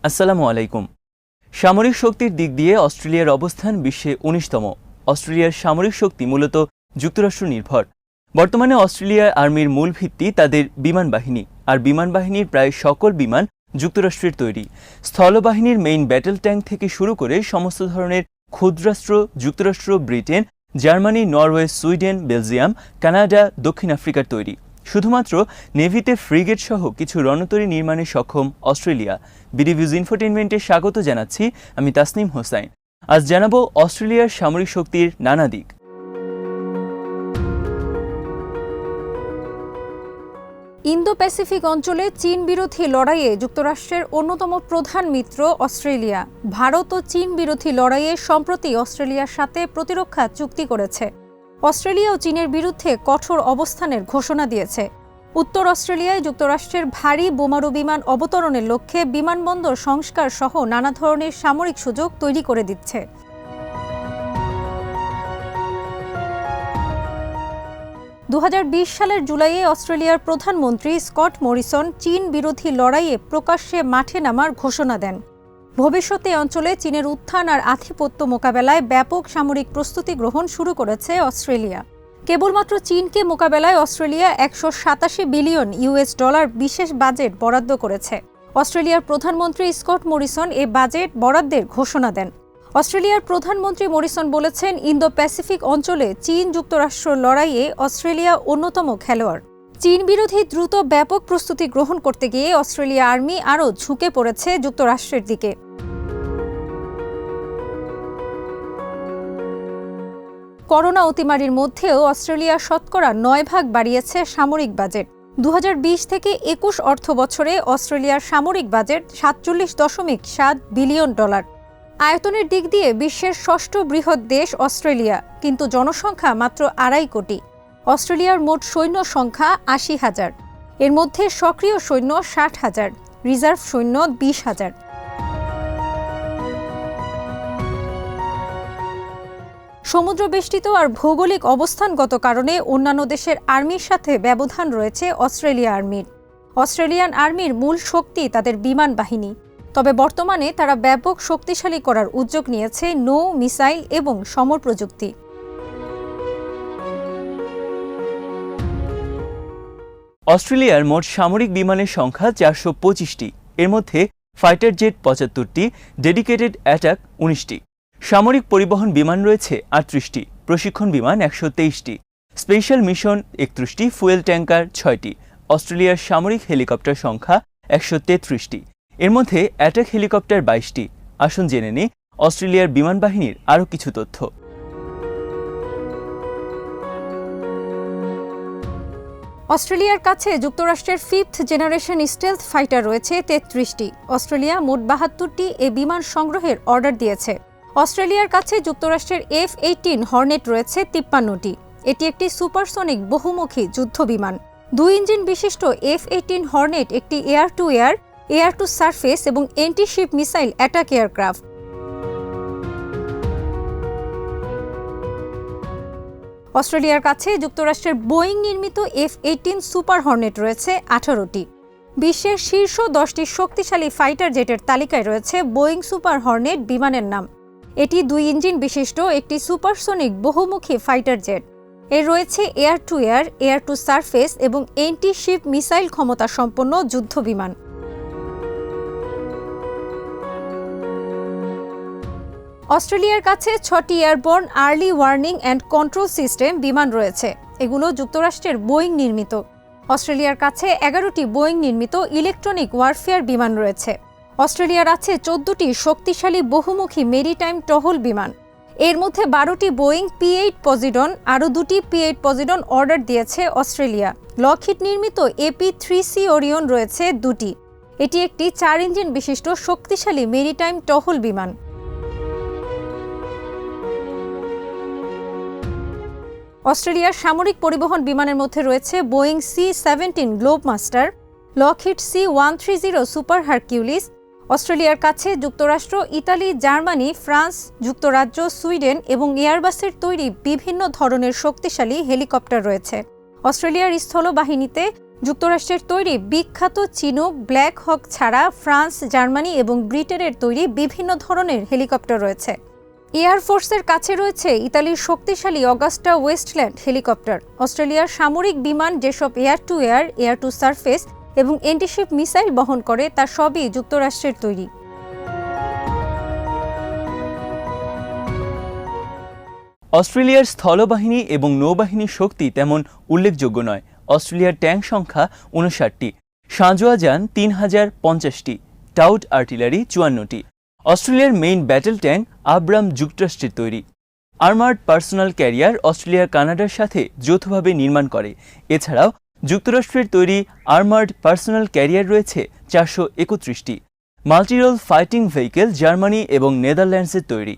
আসসালামু আলাইকুম। সামরিক শক্তির দিক দিয়ে অস্ট্রেলিয়ার অবস্থান বিশ্বে ১৯তম। অস্ট্রেলিয়ার সামরিক শক্তি মূলত যুক্তরাষ্ট্র নির্ভর। বর্তমানে অস্ট্রেলিয়ার আর্মির মূল ভিত্তি তাদের বিমান বাহিনী, আর বিমান বাহিনীর প্রায় সকল বিমান যুক্তরাষ্ট্রের তৈরি। স্থলবাহিনীর মেইন ব্যাটেল ট্যাঙ্ক থেকে শুরু করে সমস্ত ধরনের ক্ষুদ্রাস্ত্র যুক্তরাষ্ট্র, Britain, Germany, Norway, Sweden, Belgium, Canada, দক্ষিণ আফ্রিকার তৈরি। শুধুমাত্র নেভিতে ফ্রিগেট সহ কিছু রণতরী নির্মাণে সক্ষম অস্ট্রেলিয়া। বিডিভিউজ ইনফোটেইনমেন্টে স্বাগত জানাচ্ছি, আমি তাসনিম হোসাইন। আজ জানাবো অস্ট্রেলিয়ার সামরিক শক্তির নানা দিক। ইন্দো প্যাসিফিক অঞ্চলে চীন বিরোধী লড়াইয়ে যুক্তরাষ্ট্রের অন্যতম প্রধান মিত্র অস্ট্রেলিয়া। ভারত ও চীন বিরোধী লড়াইয়ে সম্প্রতি অস্ট্রেলিয়ার সাথে প্রতিরক্ষা চুক্তি করেছে। অস্ট্রেলিয়া ও চীনের বিরুদ্ধে কঠোর অবস্থানের ঘোষণা দিয়েছে। উত্তর অস্ট্রেলিয়ায় যুক্তরাষ্ট্রের ভারী বোমারু বিমান অবতরণের লক্ষ্যে বিমানবন্দর সংস্কার সহ নানা ধরনের সামরিক সুযোগ তৈরি করে দিচ্ছে। ২০২০ সালের জুলাইয়ে অস্ট্রেলিয়ার প্রধানমন্ত্রী স্কট মরিসন চীন বিরোধী লড়াইয়ে প্রকাশ্যে মাঠে নামার ঘোষণা দেন। ভবিষ্যতে অঞ্চলে চীনের উত্থান আর আধিপত্য মোকাবেলায় ব্যাপক সামরিক প্রস্তুতি গ্রহণ শুরু করেছে অস্ট্রেলিয়া। কেবলমাত্র চীনকে মোকাবেলায় অস্ট্রেলিয়া $১৮৭ বিলিয়ন বিশেষ বাজেট বরাদ্দ করেছে। অস্ট্রেলিয়ার প্রধানমন্ত্রী স্কট মরিসন এ বাজেট বরাদ্দের ঘোষণা দেন। অস্ট্রেলিয়ার প্রধানমন্ত্রী মরিসন বলেছেন, ইন্দো প্যাসিফিক অঞ্চলে চীন যুক্তরাষ্ট্র লড়াইয়ে অস্ট্রেলিয়া অন্যতম খেলোয়াড়। চীন বিরোধী দ্রুত ব্যাপক প্রস্তুতি গ্রহণ করতে গিয়ে অস্ট্রেলিয়া আর্মি আরও ঝুঁকে পড়েছে যুক্তরাষ্ট্রের দিকে। করোনা অতিমারির মধ্যেও অস্ট্রেলিয়া শতকরা ৯ ভাগ বাড়িয়েছে সামরিক বাজেট। ২০২০ থেকে ২১ অর্থ বছরে অস্ট্রেলিয়ার সামরিক বাজেট $৪৭.৭ বিলিয়ন। আয়তনের দিক দিয়ে বিশ্বের ষষ্ঠ বৃহৎ দেশ অস্ট্রেলিয়া, কিন্তু জনসংখ্যা মাত্র ২.৫ কোটি। অস্ট্রেলিয়ার মোট সৈন্য সংখ্যা ৮০,০০০। এর মধ্যে সক্রিয় সৈন্য ৬০,০০০, রিজার্ভ সৈন্য ২০,০০০। সমুদ্রবেষ্টিত আর ভৌগোলিক অবস্থানগত কারণে অন্যান্য দেশের আর্মির সাথে ব্যবধান রয়েছে অস্ট্রেলিয়া আর্মির। অস্ট্রেলিয়ান আর্মির মূল শক্তি তাদের বিমান বাহিনী। তবে বর্তমানে তারা ব্যাপক শক্তিশালী করার উদ্যোগ নিয়েছে নৌ, মিসাইল এবং সমর প্রযুক্তি। অস্ট্রেলিয়ার মোট সামরিক বিমানের সংখ্যা ৪২৫টি। এর মধ্যে ফাইটার জেট ৭৫টি, ডেডিকেটেড অ্যাটাক ১৯টি, সামরিক পরিবহন বিমান রয়েছে ৩৮টি, প্রশিক্ষণ বিমান ১২৩টি, স্পেশাল মিশন ৩১টি, ফুয়েল ট্যাঙ্কার ৬টি। অস্ট্রেলিয়ার সামরিক হেলিকপ্টার সংখ্যা ১৩৩টি। এর মধ্যে অ্যাটাক হেলিকপ্টার ২২টি। আসুন জেনে নিই অস্ট্রেলিয়ার বিমান বাহিনীর আরও কিছু তথ্য। অস্ট্রেলিয়ার কাছে যুক্তরাষ্ট্রের 5th জেনারেশন স্টেলথ ফাইটার রয়েছে ৩৩টি। অস্ট্রেলিয়া মোট ৭২টি এ বিমান সংগ্রহের অর্ডার দিয়েছে। অস্ট্রেলিয়ার কাছে যুক্তরাষ্ট্রের F-18 হর্নেট রয়েছে ৫৩টি। এটি একটি সুপারসনিক বহুমুখী যুদ্ধ বিমান। ২ ইঞ্জিন বিশিষ্ট F-18 হর্নেট একটি air to air, air to surface এবং অ্যান্টি-শিপ মিসাইল অ্যাটাক এয়ারক্রাফট। অস্ট্রেলিয়ার কাছে যুক্তরাষ্ট্রের বোয়িং নির্মিত F-18 সুপার হর্নেট রয়েছে ১৮টি। বিশ্বের শীর্ষ 10টি শক্তিশালী ফাইটার জেটের তালিকায় রয়েছে বোয়িং সুপার হর্নেট বিমানের নাম। এটি ২ ইঞ্জিন বিশিষ্ট একটি সুপারসনিক বহুমুখী ফাইটার জেট। এর রয়েছে air to air, air to surface এবং অ্যান্টি-শিপ মিসাইল ক্ষমতা সম্পন্ন যুদ্ধ বিমান। অস্ট্রেলিয়ার কাছে 6টি airborne early warning and control system বিমান রয়েছে। এগুলো যুক্তরাষ্ট্রের বোয়িং নির্মিত। অস্ট্রেলিয়ার কাছে 11টি বোয়িং নির্মিত ইলেকট্রনিক ওয়ারফেয়ার বিমান রয়েছে। অস্ট্রেলিয়ার আছে 14টি শক্তিশালী বহুমুখী মেরিটাইম টহল বিমান। এর মধ্যে 12টি বোয়িং P-8 পজিডন, আরও 2টি P-8 পজিডন অর্ডার দিয়েছে অস্ট্রেলিয়া। লকহিড নির্মিত AP-3C ওরিয়ন রয়েছে 2টি। এটি একটি 4 ইঞ্জিন বিশিষ্ট শক্তিশালী মেরিটাইম টহল বিমান। অস্ট্রেলিয়ার সামরিক পরিবহন বিমানের মধ্যে রয়েছে Boeing C-17 Globemaster, Lockheed C-130 super Hercules. অস্ট্রেলিয়ার কাছে যুক্তরাষ্ট্র, ইতালি, জার্মানি, ফ্রান্স, যুক্তরাজ্য, সুইডেন এবং এয়ারবাসের তৈরি বিভিন্ন ধরনের শক্তিশালী হেলিকপ্টার রয়েছে। অস্ট্রেলিয়ার স্থলবাহিনীতে যুক্তরাষ্ট্রের তৈরি বিখ্যাত চিনুক ব্ল্যাক হক ছাড়া ফ্রান্স, জার্মানি এবং ব্রিটেনের তৈরি বিভিন্ন ধরনের হেলিকপ্টার রয়েছে। এয়ারফোর্সের কাছে রয়েছে ইতালির শক্তিশালী অগাস্টা ওয়েস্টল্যান্ড হেলিকপ্টার। অস্ট্রেলিয়ার সামরিক বিমান যেসব air to air, air to surface এবং অ্যান্টিশিপ মিসাইল বহন করে তা সবই যুক্তরাষ্ট্রের তৈরি। অস্ট্রেলিয়ার স্থলবাহিনী এবং নৌবাহিনীর শক্তি তেমন উল্লেখযোগ্য নয়। অস্ট্রেলিয়ার ট্যাঙ্ক সংখ্যা 59টি, সাঁজোয়া যান 3050টি, টাউট আর্টিলারি 54টি। অস্ট্রেলিয়ার মেইন ব্যাটেল ট্যাঙ্ক আব্রাম যুক্তরাষ্ট্রের তৈরি। আর্মার্ড পার্সোনাল ক্যারিয়ার অস্ট্রেলিয়া কানাডার সাথে যৌথভাবে নির্মাণ করে। এছাড়াও যুক্তরাষ্ট্রের তৈরি আর্মার্ড পার্সোনাল ক্যারিয়ার রয়েছে 431টি। মাল্টিরোল ফাইটিং ভেহিকেল জার্মানি এবং নেদারল্যান্ডসের তৈরি।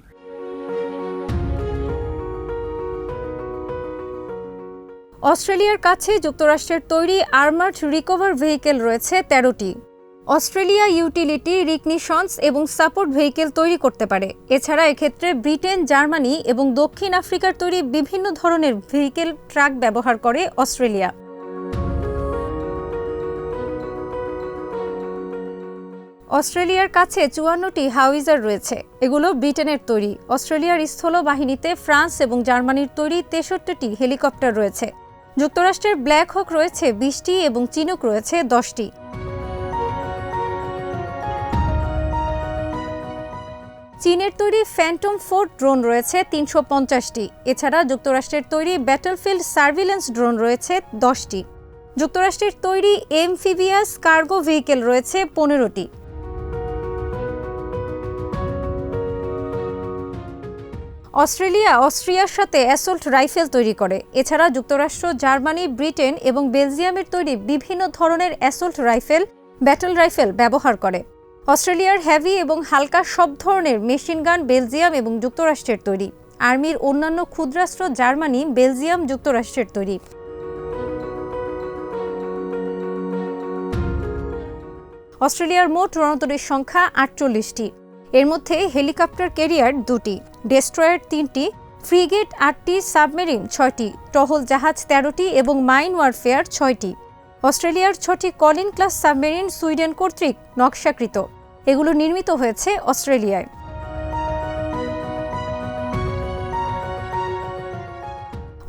অস্ট্রেলিয়ার কাছে যুক্তরাষ্ট্রের তৈরি আর্মার্ড রিকভার ভেহিকেল রয়েছে 13টি। অস্ট্রেলিয়া ইউটিলিটি, রিকনিশনস এবং সাপোর্ট ভেহিকেল তৈরি করতে পারে। এছাড়া এক্ষেত্রে ব্রিটেন, জার্মানি এবং দক্ষিণ আফ্রিকার তৈরি বিভিন্ন ধরনের ভেহিকেল ট্রাক ব্যবহার করে অস্ট্রেলিয়া। অস্ট্রেলিয়ার কাছে 54টি হাউইজার রয়েছে, এগুলো ব্রিটেনের তৈরি। অস্ট্রেলিয়ার স্থলবাহিনীতে ফ্রান্স এবং জার্মানির তৈরি 63টি হেলিকপ্টার রয়েছে। যুক্তরাষ্ট্রের ব্ল্যাক হক রয়েছে 20টি এবং চিনুক রয়েছে 10টি। চীনের তৈরি ফ্যান্টম 4 ড্রোন রয়েছে 350টি। এছাড়া যুক্তরাষ্ট্রের তৈরি ব্যাটলফিল্ড সার্ভিলেন্স ড্রোন রয়েছে 10টি। যুক্তরাষ্ট্রের তৈরি এমফিবিয়াস কার্গো ভেহিকেল রয়েছে 15টি। অস্ট্রিয়ার সাথে অ্যাসল্ট রাইফেল তৈরি করে। এছাড়া যুক্তরাষ্ট্র, জার্মানি, ব্রিটেন এবং বেলজিয়ামের তৈরি বিভিন্ন ধরনের অ্যাসল্ট রাইফেল, ব্যাটল রাইফেল ব্যবহার করে। অস্ট্রেলিয়ার হেভি এবং হালকা সব ধরনের মেশিনগান বেলজিয়াম এবং যুক্তরাষ্ট্রের তৈরি। আর্মির অন্যান্য ক্ষুদ্রাস্ত্র জার্মানি, বেলজিয়াম, যুক্তরাষ্ট্রের তৈরি। অস্ট্রেলিয়ার মোট রণতরীর সংখ্যা 48টি। এর মধ্যে হেলিকপ্টার ক্যারিয়ার 2টি, ডেস্ট্রয়ার 3টি, ফ্রিগেট 8টি, সাবমেরিন 6টি, টহল জাহাজ 13টি এবং মাইন ওয়ারফেয়ার 6টি। অস্ট্রেলিয়ার 6টি কলিন ক্লাস সাবমেরিন সুইডেন কর্তৃক নকশাকৃত। এগুলো নির্মিত হয়েছে অস্ট্রেলিয়ায়।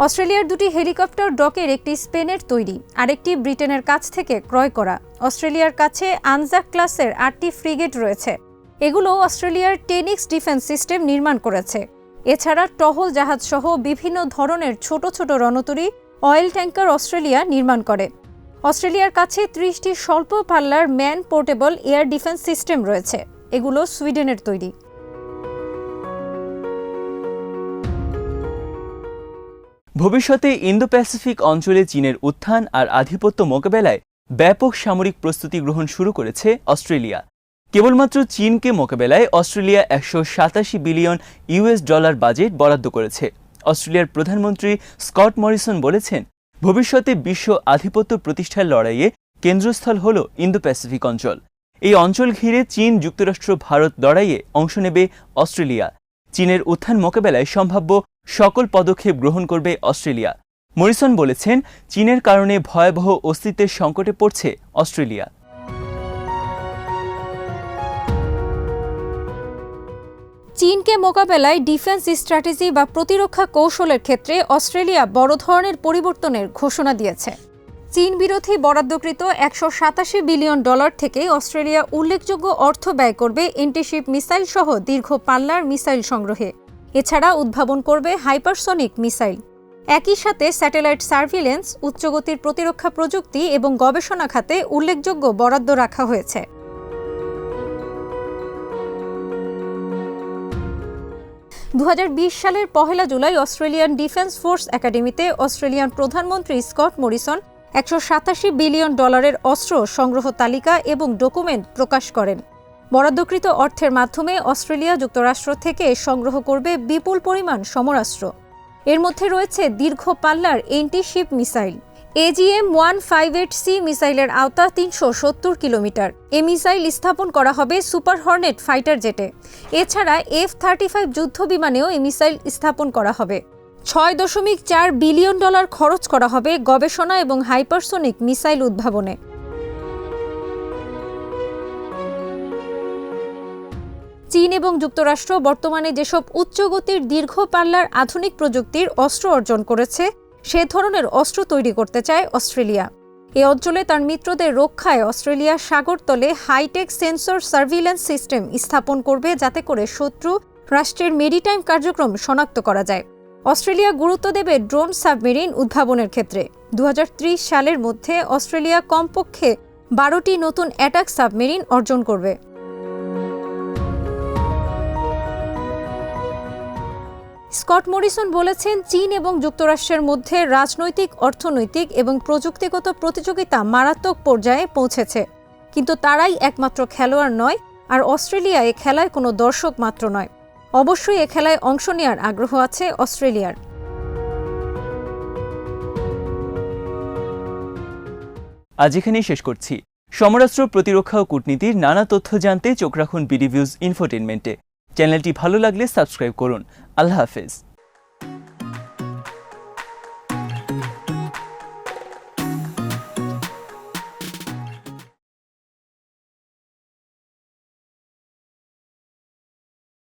অস্ট্রেলিয়ার 2টি হেলিকপ্টার ডকের একটি স্পেনের তৈরি, আরেকটি ব্রিটেনের কাছ থেকে ক্রয় করা। অস্ট্রেলিয়ার কাছে আনজাক ক্লাসের 8টি ফ্রিগেট রয়েছে, এগুলো অস্ট্রেলিয়ার টেনিক্স ডিফেন্স সিস্টেম নির্মাণ করেছে। এছাড়া টহল জাহাজ সহ বিভিন্ন ধরনের ছোট ছোট রণতরী, অয়েল ট্যাঙ্কার অস্ট্রেলিয়া নির্মাণ করে। অস্ট্রেলিয়ার কাছে 30টি স্বল্প পাল্লার man portable air defence system রয়েছে, এগুলো সুইডেনের তৈরি। ভবিষ্যতে ইন্দো প্যাসিফিক অঞ্চলে চীনের উত্থান আর আধিপত্য মোকাবেলায় ব্যাপক সামরিক প্রস্তুতি গ্রহণ শুরু করেছে অস্ট্রেলিয়া। কেবলমাত্র চীনকে মোকাবেলায় অস্ট্রেলিয়া $187 বিলিয়ন বাজেট বরাদ্দ করেছে। অস্ট্রেলিয়ার প্রধানমন্ত্রী স্কট মরিসন বলেছেন, ভবিষ্যতে বিশ্ব আধিপত্য প্রতিষ্ঠার লড়াইয়ে কেন্দ্রস্থল হল ইন্দো প্যাসিফিক অঞ্চল। এই অঞ্চল ঘিরে চীন, যুক্তরাষ্ট্র, ভারত লড়াইয়ে অংশ নেবে অস্ট্রেলিয়া। চীনের উত্থান মোকাবেলায় সম্ভাব্য সকল পদক্ষেপ গ্রহণ করবে অস্ট্রেলিয়া। মরিসন বলেছেন, চীনের কারণে ভয়াবহ অস্তিত্বের সংকটে পড়ছে অস্ট্রেলিয়া। চীনকে মোকাবেলায় ডিফেন্স স্ট্র্যাটেজি বা প্রতিরক্ষা কৌশলের ক্ষেত্রে অস্ট্রেলিয়া বড় ধরনের পরিবর্তনের ঘোষণা দিয়েছে। চীন বিরোধী বরাদ্দকৃত $187 বিলিয়ন থেকে অস্ট্রেলিয়া উল্লেখযোগ্য অর্থ ব্যয় করবে অ্যান্টিশিপ মিসাইল সহ দীর্ঘ পাল্লার মিসাইল সংগ্রহে। এছাড়া উদ্ভাবন করবে হাইপারসনিক মিসাইল। একই সাথে স্যাটেলাইট সার্ভিলেন্স, উচ্চগতির প্রতিরক্ষা প্রযুক্তি এবং গবেষণা খাতে উল্লেখযোগ্য বরাদ্দ রাখা হয়েছে। সালের 1 জুলাই অস্ট্রেলিয়ান ডিফেন্স ফোর্স একাডেমিতে অস্ট্রেলিয়ান প্রধানমন্ত্রী স্কট মরিসন $187 বিলিয়ন অস্ত্র সংগ্রহ তালিকা এবং ডকুমেন্ট প্রকাশ করেন। বরাদ্দকৃত অর্থের মাধ্যমে অস্ট্রেলিয়া যুক্তরাষ্ট্র থেকে সংগ্রহ করবে বিপুল পরিমাণ সমরাস্ত্র। এর মধ্যে রয়েছে দীর্ঘ পাল্লার অ্যান্টি-শিপ মিসাইল। AGM-158C মিসাইলের আওতা 370 কিলোমিটার। এ মিসাইল স্থাপন করা হবে সুপার হর্নেট ফাইটার জেটে। এছাড়া F-35 যুদ্ধ বিমানেও এই মিসাইল স্থাপন করা হবে। $6.4 বিলিয়ন খরচ করা হবে গবেষণা এবং হাইপারসোনিক মিসাইল উদ্ভাবনে। চীন এবং যুক্তরাষ্ট্র বর্তমানে যেসব উচ্চগতির দীর্ঘ পাল্লার আধুনিক প্রযুক্তির অস্ত্র অর্জন করেছে, সে ধরনের অস্ত্র তৈরি করতে চায় অস্ট্রেলিয়া। এ অঞ্চলে তার মিত্রদের রক্ষায় অস্ট্রেলিয়া সাগরতলে হাইটেক সেন্সর সার্ভিল্যান্স সিস্টেম স্থাপন করবে, যাতে করে শত্রু রাষ্ট্রের মেরিটাইম কার্যক্রম শনাক্ত করা যায়। অস্ট্রেলিয়া গুরুত্ব দেবে ড্রোন সাবমেরিন উদ্ভাবনের ক্ষেত্রে। 2030 সালের মধ্যে অস্ট্রেলিয়া কমপক্ষে 12টি নতুন অ্যাটাক সাবমেরিন অর্জন করবে। স্কট মরিসন বলেছেন, চীন এবং যুক্তরাষ্ট্রের মধ্যে রাজনৈতিক, অর্থনৈতিক এবং প্রযুক্তিগত প্রতিযোগিতা মারাত্মক পর্যায়ে পৌঁছেছে, কিন্তু তারাই একমাত্র খেলোয়াড় নয়, আর অস্ট্রেলিয়া এ খেলায় কোনো দর্শক মাত্র নয়। অবশ্যই এ খেলায় অংশ নেওয়ার আগ্রহ আছে অস্ট্রেলিয়ার। আজ এখানেই শেষ করছি। সমরাস্ত্র, প্রতিরক্ষা ও কূটনীতির নানা তথ্য জানতে চোখ রাখুন বিডি ভিউজ ইনফোটেনমেন্টে। চ্যানেলটি ভালো লাগলে সাবস্ক্রাইব করুন। আল্লাহ হাফেজ।